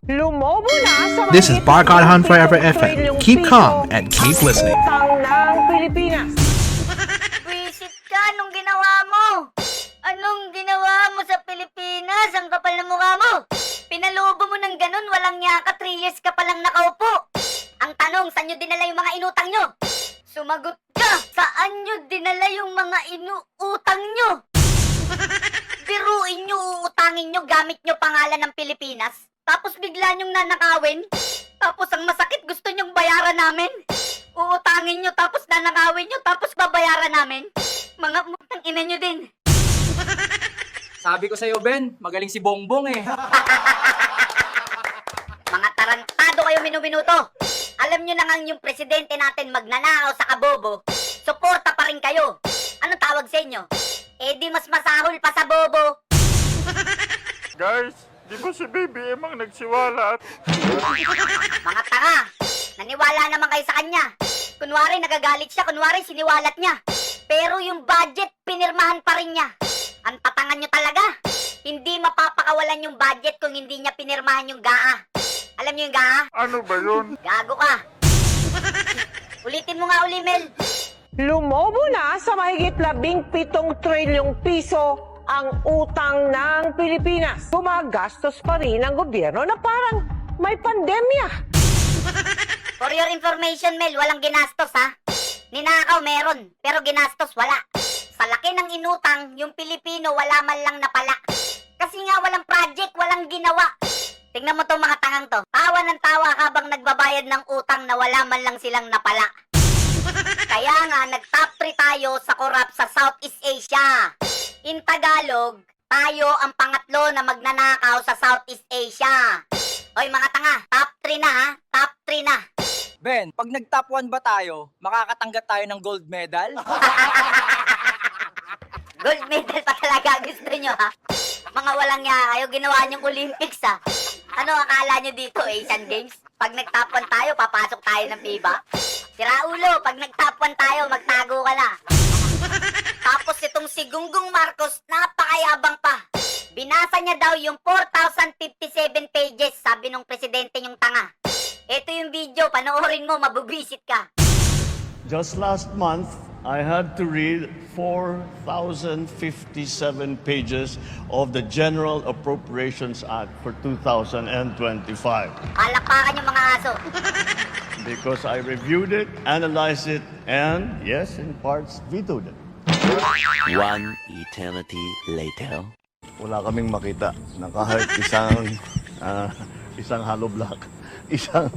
Lumobo na sa This is mahigit Barcode Hunt Forever 7 FM. trilyong Keep piso calm and keep ang listening. utang ng Pilipinas. Visit ka, anong ginawa mo? Anong ginawa mo sa Pilipinas? Ang kapal na mukha mo. Pinalubo mo ng ganun, walang yaka, 3 years ka palang nakaupo. Ang tanong, saan nyo dinala yung mga inutang nyo? Sumagot ka, saan nyo dinala yung mga inuutang nyo? Biruin nyo, uutangin nyo, gamit nyo pangalan ng Pilipinas. Tapos bigla nyong nanakawin. Tapos ang masakit, gusto nyong bayaran namin. Uutangin nyo, tapos nanakawin nyo, tapos babayaran namin. Mga mutang ina nyo din. Sabi ko sa'yo, Ben, magaling si Bongbong eh. Mga tarantado kayo minuminuto. Alam nyo na nga yung presidente natin magnanakaw sa kabobo. Suporta pa rin kayo. Anong tawag sa inyo? Eh di mas masahol pa sa bobo. Guys, di ba si BBM ang nagsiwalat? Mga tanga. Naniwala naman kayo sa kanya. Kunwari nagagalit siya, kunwari siniwalat niya. Pero yung budget, pinirmahan pa rin niya. Ang tatangan nyo talaga. Hindi mapapakawalan yung budget kung hindi niya pinirmahan yung GAA. Alam niyo yung GAA? Ano ba yun? Gago ka. Ulitin mo nga uli, Mel. Lumobo na sa mahigit 17 trilyong piso ang utang ng Pilipinas. Gumagastos pa rin ang gobyerno na parang may pandemya. For your information, Mel, walang ginastos, ha? Ninakaw meron, pero ginastos wala. Sa laki ng inutang, yung Pilipino wala man lang napala. Kasi nga walang project, walang ginawa. Tingnan mo tong mga tangang to. Tawa ng tawa habang nagbabayad ng utang na wala man lang silang napala. Kaya nga, nag-top 3 tayo sa corrupt sa Southeast Asia. In Tagalog, tayo ang pangatlo na magnanakaw sa Southeast Asia. Hoy mga tanga, top 3 na ha? Top 3 na. Ben, pag nag-top 1 ba tayo, makakatanggap tayo ng gold medal? Gold medal pa talaga gusto nyo ha? Mga walang yaka kayo, ginawa nyong Olympics ha? Ano akala nyo dito, Asian Games? Pag nag-top 1 tayo, papasok tayo ng FIBA? Sira ulo, pag nag-top 1 tayo, magtago ka na. Tapos itong si Gunggong Marcos, napakayabang pa. Binasa niya daw yung 4,057 pages, sabi nung presidente niyong tanga. Ito yung video, panoorin mo, mabubwisit ka. Just last month, I had to read 4,057 pages of the General Appropriations Act for 2025 Palakpakan yung mga aso. because I reviewed it, analyzed it, and, yes, in parts, vetoed it. One eternity later. Wala kaming makita na kahit isang hollow block, isang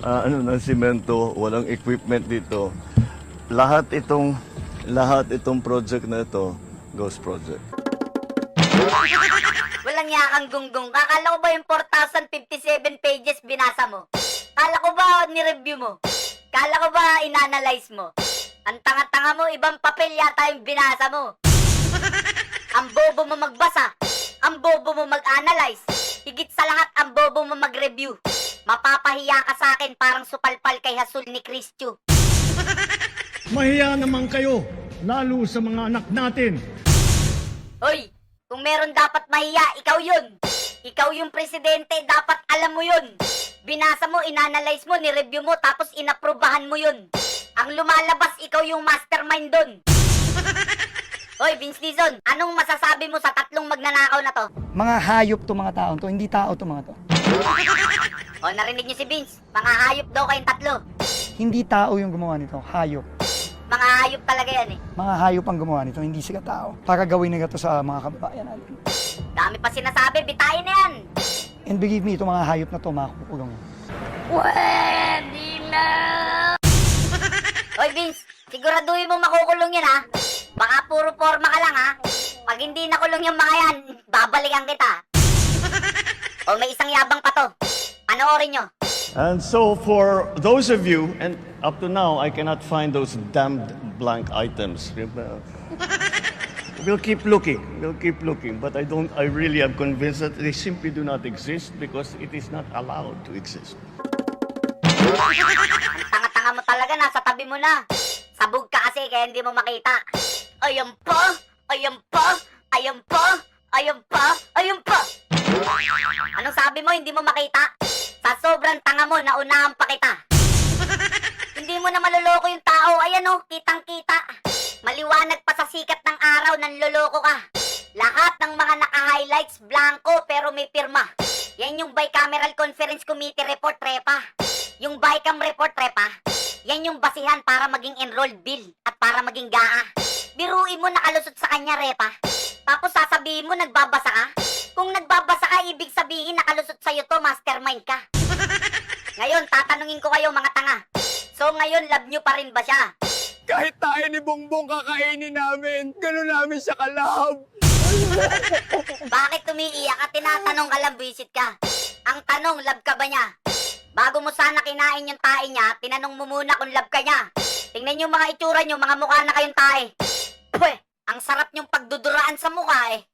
ng simento, walang equipment dito. Lahat itong project na ito, ghost project. Walang yakang gunggong. Kakala ko ba yung 4,057 pages binasa mo? Kala ko ba nireview mo? Kala ko ba inanalyze mo? Ang tanga-tanga mo, ibang papel yata yung binasa mo. Ang bobo mo magbasa. Ang bobo mo mag-analyze. Higit sa lahat, ang bobo mo mag-review. Mapapahiya ka sa akin parang supalpal kay Hasul ni Christyo. Mahiya naman kayo, lalo sa mga anak natin. Hoy, kung meron dapat mahiya, ikaw yun. Ikaw yung presidente, dapat alam mo yun. Binasa mo, inanalyze mo, nireview mo, tapos inaprubahan mo yun. Ang lumalabas, ikaw yung mastermind dun. Hoy, Vince Dizon, anong masasabi mo sa tatlong magnanakaw na to? Mga hayop to mga taon to, hindi tao to mga to. O, narinig niyo si Vince, mga hayop daw kayong tatlo. Hindi tao yung gumawa nito, hayop. Mga hayop talaga yan eh. Mga hayop ang gumawa nito, hindi sila tao. Para gawin nila to sa mga kababayan natin. Dami pa sinasabi, bitayin na yan. And believe me, itong mga hayop na to, makakukulong. Pwede na! Hoy Vince, siguraduhin mo makukulong yan ha. Baka puro forma ka lang ha. Pag hindi nakulong yung mga yan, babalikan kita. O may isang yabang pa to. Panoorin nyo. And so for those of you, and up to now, I cannot find those damned blank items. We'll keep looking, but I really am convinced that they simply do not exist because it is not allowed to exist. Ang tanga-tanga mo talaga, nasa tabi mo na. Sabog ka kasi kaya hindi mo makita. Ayun po, ayun po, ayun po, ayun po, ayun po. Ano Ang sabi mo, hindi mo makita. Sa sobrang tanga mo, naunahan pa kita. Hindi mo na maloloko yung tao. Ayan o, kitang-kita. Maliwanag pa sa sikat ng araw, nanloloko ka. Lahat ng mga naka-highlights, blanco, pero may pirma. Yan yung Bicameral Conference Committee report, Repa. Yung Bicam report, Repa. Yan yung basihan para maging enrolled bill at para maging GAA. Biruin mo nakalusot sa kanya, Repa. Tapos sasabihin mo nagbabasa ka? Kung nagbabasa ka, ibig sabihin nakalusot sa'yo to, mastermind ka. Ngayon, tatanungin ko kayo mga tanga. So ngayon, love nyo pa rin ba siya? Kahit tayo ni Bongbong kakainin namin, gano'n namin siya kalab. Bakit umiiyak at tinatanong ka lang, visit ka? Ang tanong, love ka ba niya? Bago mo sana kinain yung tae niya, tinanong mo muna kung love ka niya. Tingnan yung mga itsura nyo, mga mukha na kayong tae. Pweh, ang sarap nyong pagduduraan sa mukha eh.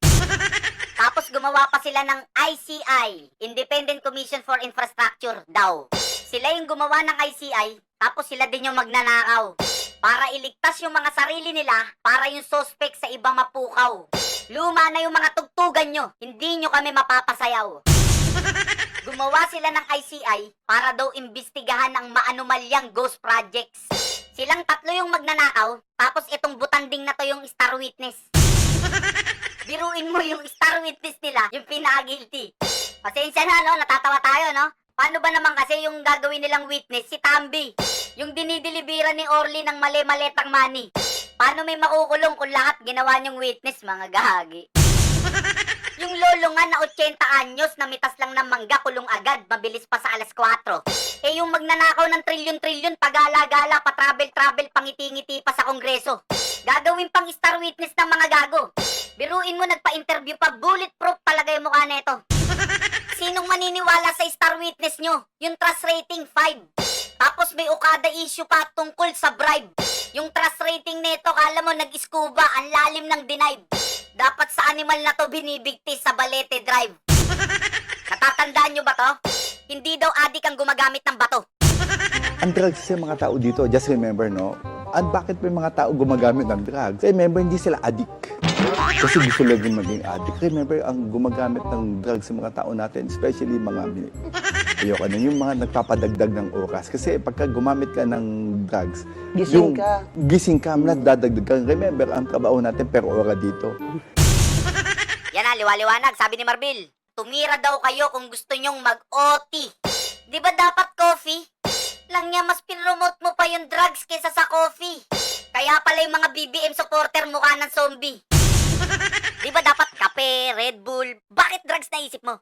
Tapos gumawa pa sila ng ICI, Independent Commission for Infrastructure daw. Sila yung gumawa ng ICI, tapos sila din yung magnanakaw. Para iligtas yung mga sarili nila, para yung suspect sa ibang mapukaw. Luma na yung mga tugtugan nyo, hindi nyo kami mapapasayaw. Gumawa sila ng ICI para daw imbestigahan ang maanumalyang ghost projects. Silang tatlo yung magnanakaw, tapos itong butanding na to yung star witness. Biruin mo yung star witness nila, yung pinaka-guilty. Pasensya na, no? Natatawa tayo, no? Paano ba naman kasi yung gagawin nilang witness, si Tambi? Yung dinideliveran ni Orly ng mali-maletang money. Paano may makukulong kung lahat ginawa niyong witness, mga gahagi? Yung lolo nga na 80 anyos, namitas lang ng mangga, kulong agad, mabilis pa sa alas 4. Eh yung magnanakaw ng trilyon-trilyon, pagala-gala, pa-travel-travel, pangiti-ngiti pa sa kongreso. Gagawin pang star witness ng mga gago. Biruin mo, nagpa-interview pa, bulletproof talaga yung mukha neto. Sinong maniniwala sa star witness nyo? Yung trust rating 5. Tapos may Okada issue pa tungkol sa bribe. Yung trust rating neto, kala mo nag-scuba, ang lalim ng denied. Dapat sa animal na to binibigti sa Balete Drive. Natatandaan nyo ba to? Hindi daw adik ang gumagamit ng bato. Ang drugs sa mga tao dito, just remember, no? At bakit may mga tao gumagamit ng drugs? Remember, hindi sila addict. Kasi gusto lang din maging addict. Remember, ang gumagamit ng drugs sa mga tao natin, especially mga ayoko na, yung mga nagpapadagdag ng oras. Kasi pagka gumamit ka ng drugs, gising ka, dadagdag ka. Remember, ang trabaho natin per ora dito. Yan na, liwaliwanag. Sabi ni Marbil, tumira daw kayo kung gusto nyong mag-OT. Di ba dapat coffee? Lang niya, mas pinromote mo pa yung drugs kesa sa coffee. Kaya pala yung mga BBM supporter mukha ng zombie. Di ba dapat kape, Red Bull? Bakit drugs naisip mo?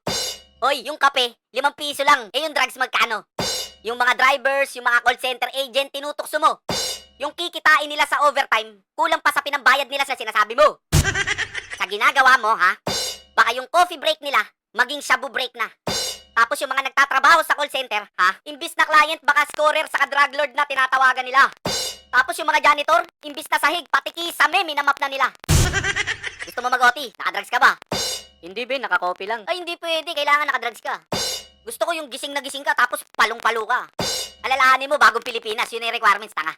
Hoy, yung kape, 5 piso lang. Eh yung drugs magkano? Yung mga drivers, yung mga call center agent, tinutokso mo. Yung kikitain nila sa overtime, kulang pa sa pinambayad nila sa sinasabi mo. Sa ginagawa mo, ha? Baka yung coffee break nila, maging shabu break na. Tapos yung mga nagtatrabaho sa call center, ha? Imbis na client, baka scorer sa drug lord na tinatawagan nila. Tapos yung mga janitor, imbis na sahig, pati kisame, minamap na nila. Gusto mo mag-OT? Nakadrugs ka ba? Hindi, Ben. Naka-copy lang. Ay, hindi pwede. Kailangan nakadrugs ka. Gusto ko yung gising na gising ka, tapos palong-palo ka. Alalahanin mo, bagong Pilipinas. Yun yung requirements, tanga.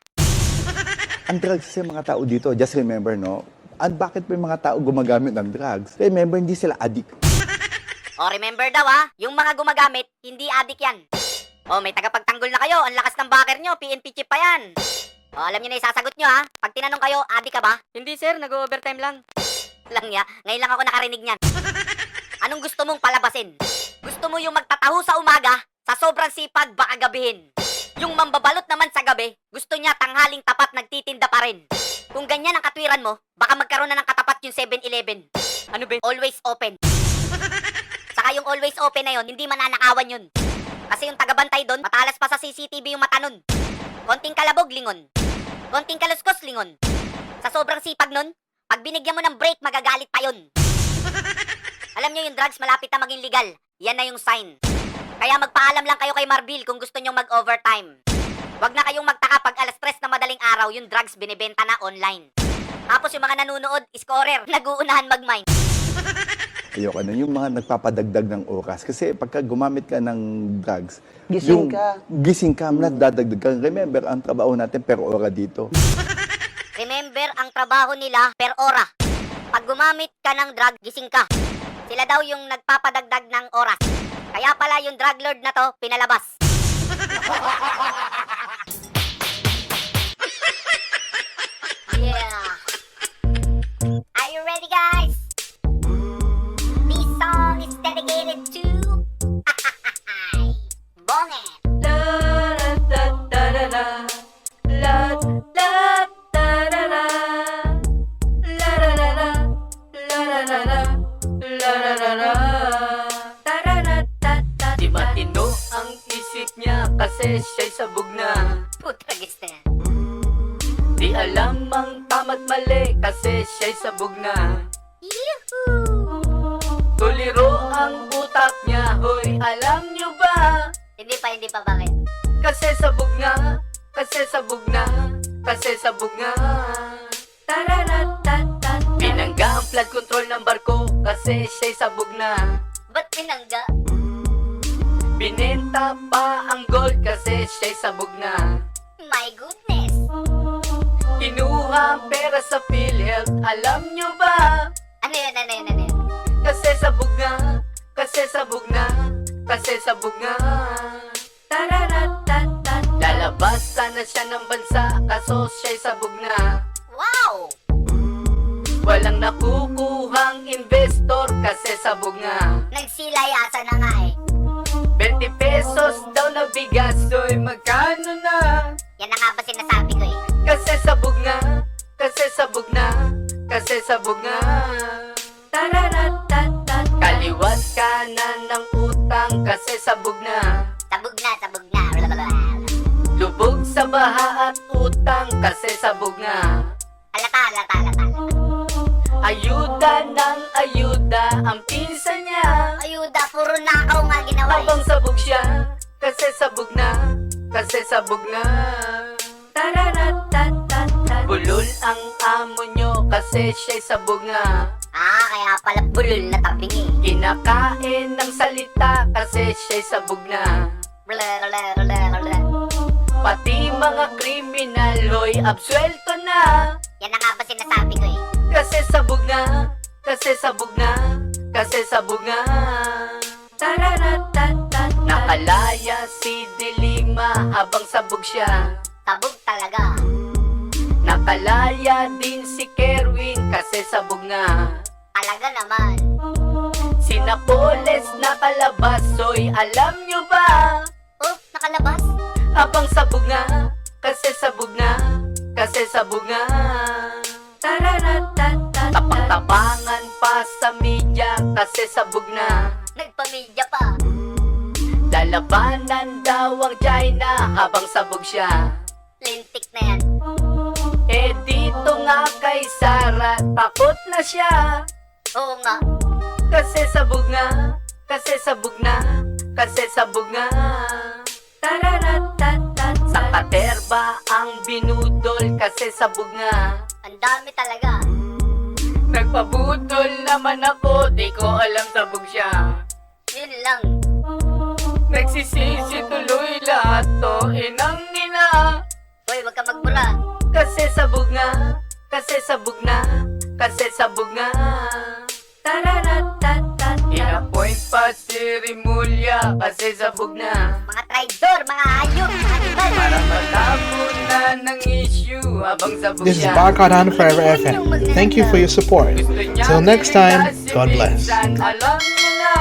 Ang drugs sa mga tao dito, just remember, no? At bakit may mga tao gumagamit ng drugs? Remember, hindi sila addict. O, remember daw, ha? Yung mga gumagamit, hindi adik yan. O, may tagapagtanggol na kayo. Ang lakas ng backer nyo. PNP chip pa yan. O, alam nyo na isasagot nyo, ha? Pag tinanong kayo, adik ka ba? Hindi, sir. Nag-overtime lang. Lang ya. Ngayon lang ako nakarinig niyan. Anong gusto mong palabasin? Gusto mo yung magtataho sa umaga, sa sobrang sipag, baka gabihin. Yung mambabalot naman sa gabi, gusto niya tanghaling tapat nagtitinda pa rin. Kung ganyan ang katwiran mo, baka magkaroon na ng katapat yung 7-Eleven. Ano ba? Always open. Saka yung always open na yon, hindi mananakawan yun. Kasi yung tagabantay doon, matalas pa sa CCTV yung mata nun. Konting kalabog, lingon. Konting kaluskos, lingon. Sa sobrang sipag nun, pag binigyan mo ng break, magagalit pa yun. Alam nyo yung drugs malapit na maging legal. Yan na yung sign. Kaya magpaalam lang kayo kay Marbil kung gusto nyong mag-overtime. Huwag na kayong magtaka pag alas 3 na madaling araw, yung drugs binibenta na online. Tapos yung mga nanonood, scorer, nag-uunahan mag-mine. Ayoko na, yung mga nagpapadagdag ng oras. Kasi pagka gumamit ka ng drugs, gising ka, dadagdag ka. Remember, ang trabaho natin per ora dito. Remember, ang trabaho nila per ora. Pag gumamit ka ng drug, gising ka. Sila daw yung nagpapadagdag ng oras. Kaya pala yung drug lord na to, pinalabas. Yeah. Are you ready, guys? This song is dedicated to Bonget. Di matino ang isip niya kasi siya'y sabog na. Putragis na yan. Di alam ang tama't mali kasi siya'y sabog na. Tuliro ang utak niya, hoy, alam niyo ba? Hindi pa, bakit? Kasi sabog na, kasi sabog na, kasi sabog na. Pinangga ang flood control ng barko kasi siya'y sabog na. Ba't pinangga? Binenta pa ang gold kasi siya'y sabog na. My goodness. Kinuha ang pera sa PhilHealth, alam nyo ba? Ano yun? Kasi sabog na, kasi sabog na, kasi sabog na. Lalabas sana siya ng bansa kaso siya'y sabog na. Wow! Walang nakukuhang investor kasi sabog na. Nagsilayasan na nga eh. 20 pesos daw na bigas, soy magkano na? Yan na nga ba sinasabi ko eh. Kasi sabog na, kasi sabog na, kasi sabog na. Kaliwat kanan ng utang kasi sabog na. Sabog na. Blablabla. Lubog sa baha at utang kasi sabog na. Halata. Ayuda ng ayuda ang pinsan niya. Ayuda, puro nakaw nga ginawa eh. Habang sabog siya, kasi sabog na, kasi sabog na. Bulol ang amo nyo kasi siya'y sabog na. Ah, kaya pala bulol na tabingi. Kinakain ng salita kasi siya'y sabog na. Blablabla. Pati mga kriminal, hoy, absuelto na. Yan na nga ba sinasabi ko eh. Kasi sabog na, kasi sabog na, kasi sabog na. Nakalaya si Dilima habang sabog siya. Sabog talaga. Nakalaya din si Kerwin kasi sabog na. Talaga naman. Si Napoles nakalabas, soy, alam nyo ba? Oh, nakalabas? Habang sabog na, kasi sabog na, kasi sabog na. Tapang-tapangan pa sa media kasi sabog na. Nagpamilya pa. Lalabanan daw ang China habang sabog siya. Lintik na yan. Eh dito nga kay Sara, takot na siya. Oo nga. Kasi sabog na, kasi sabog na, kasi sabog na. Sa katerba ang binudol kasi sabog na. Ang dami talaga. Nagpabudol naman ako, di ko alam sabog siya. Yun lang. Nagsisisi tuloy lahat to, inang ina. Hoy, wag ka magbura. Kasi sabog na, kasi sabog na, kasi sabog na. Ina-point pa si Rimulya kasi sabog na. Mga traidor, mga hayop, mga tibal. Para matapon na ng issue habang sabog This is siya. Barkadan Forever FM. Thank you for your support. Gusto niya Till next time, kilala si God bless. Pinsan, alam niya na.